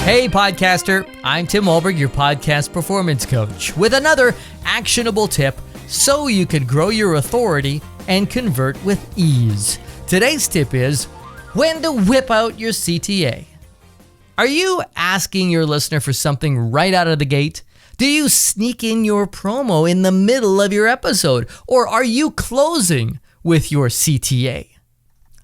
Hey podcaster, I'm Tim Wahlberg, your podcast performance coach, with another actionable tip so you can grow your authority and convert with ease. Today's tip is when to whip out your CTA. Are you asking your listener for something right out of the gate? Do you sneak in your promo in the middle of your episode? Or are you closing with your CTA?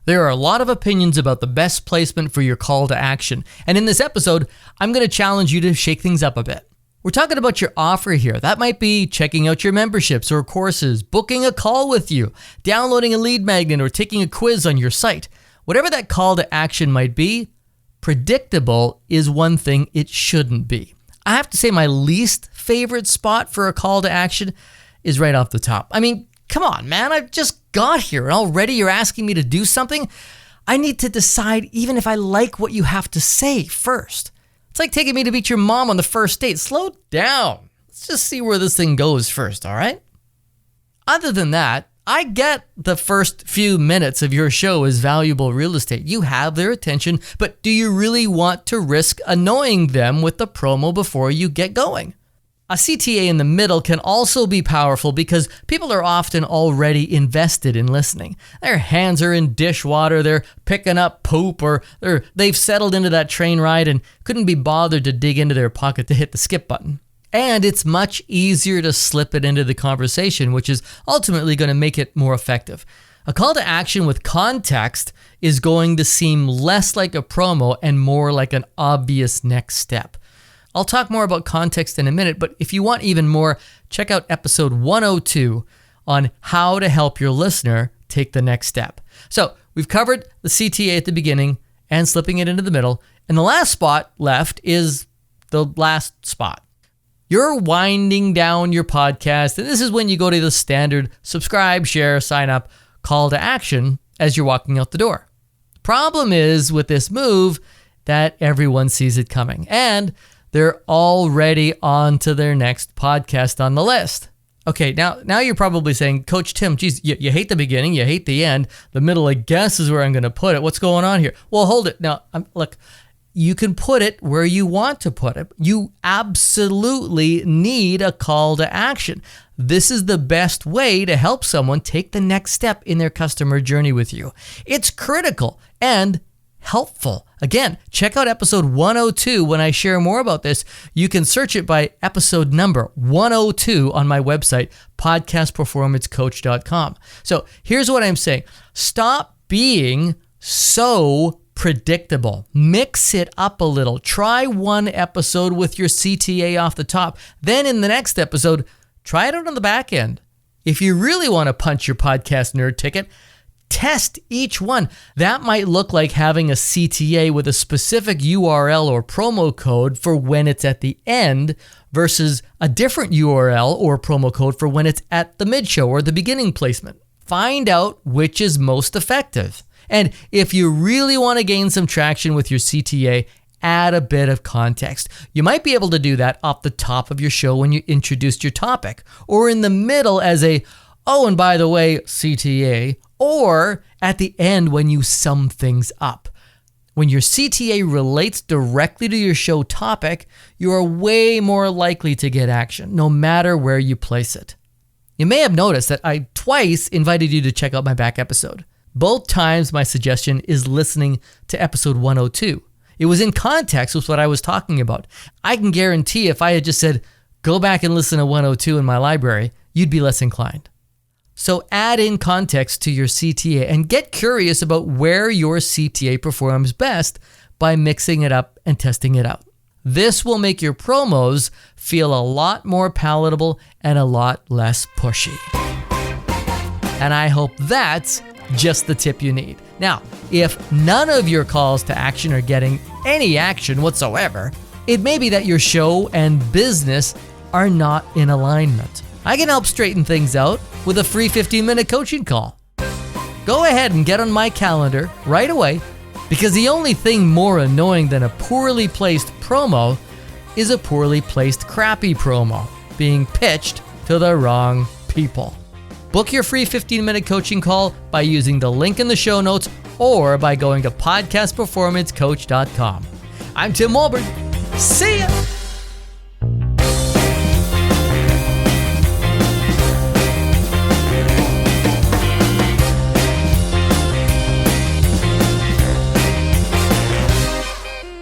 There are a lot of opinions about the best placement for your call to action. And in this episode, I'm going to challenge you to shake things up a bit. We're talking about your offer here. That might be checking out your memberships or courses, booking a call with you, downloading a lead magnet, or taking a quiz on your site. Whatever that call to action might be, predictable is one thing it shouldn't be. I have to say my least favorite spot for a call to action is right off the top. I mean, come on, man, I've just got here and already you're asking me to do something? I need to decide even if I like what you have to say first. It's like taking me to meet your mom on the first date. Slow down. Let's just see where this thing goes first, all right? Other than that, I get the first few minutes of your show is valuable real estate. You have their attention, but do you really want to risk annoying them with the promo before you get going? A CTA in the middle can also be powerful because people are often already invested in listening. Their hands are in dishwater, they're picking up poop, or they've settled into that train ride and couldn't be bothered to dig into their pocket to hit the skip button. And it's much easier to slip it into the conversation, which is ultimately going to make it more effective. A call to action with context is going to seem less like a promo and more like an obvious next step. I'll talk more about context in a minute, but if you want even more, check out episode 102 on how to help your listener take the next step. So we've covered the CTA at the beginning and slipping it into the middle, and the last spot left is the last spot. You're winding down your podcast, and this is when you go to the standard subscribe, share, sign up, call to action as you're walking out the door. Problem is with this move that everyone sees it coming, and they're already on to their next podcast on the list. Okay, now you're probably saying, Coach Tim, geez, you hate the beginning, you hate the end. The middle, I guess, is where I'm going to put it. What's going on here? Well, hold it. Now, look, you can put it where you want to put it. You absolutely need a call to action. This is the best way to help someone take the next step in their customer journey with you. It's critical and helpful. Again, check out episode 102 when I share more about this. You can search it by episode number 102 on my website, podcastperformancecoach.com. So here's what I'm saying. Stop being so predictable. Mix it up a little. Try one episode with your CTA off the top. Then in the next episode, try it out on the back end. If you really want to punch your podcast nerd ticket, test each one. That might look like having a CTA with a specific URL or promo code for when it's at the end versus a different URL or promo code for when it's at the mid-show or the beginning placement. Find out which is most effective. And if you really want to gain some traction with your CTA, add a bit of context. You might be able to do that off the top of your show when you introduced your topic, or in the middle as a, oh, and by the way, CTA, or at the end when you sum things up. When your CTA relates directly to your show topic, you are way more likely to get action, no matter where you place it. You may have noticed that I twice invited you to check out my back episode. Both times my suggestion is listening to episode 102. It was in context with what I was talking about. I can guarantee if I had just said, go back and listen to 102 in my library, you'd be less inclined. So add in context to your CTA and get curious about where your CTA performs best by mixing it up and testing it out. This will make your promos feel a lot more palatable and a lot less pushy. And I hope that's just the tip you need. Now, if none of your calls to action are getting any action whatsoever, it may be that your show and business are not in alignment. I can help straighten things out with a free 15-minute coaching call. Go ahead and get on my calendar right away, because the only thing more annoying than a poorly placed promo is a poorly placed crappy promo being pitched to the wrong people. Book your free 15-minute coaching call by using the link in the show notes or by going to podcastperformancecoach.com. I'm Tim Wahlberg. See ya!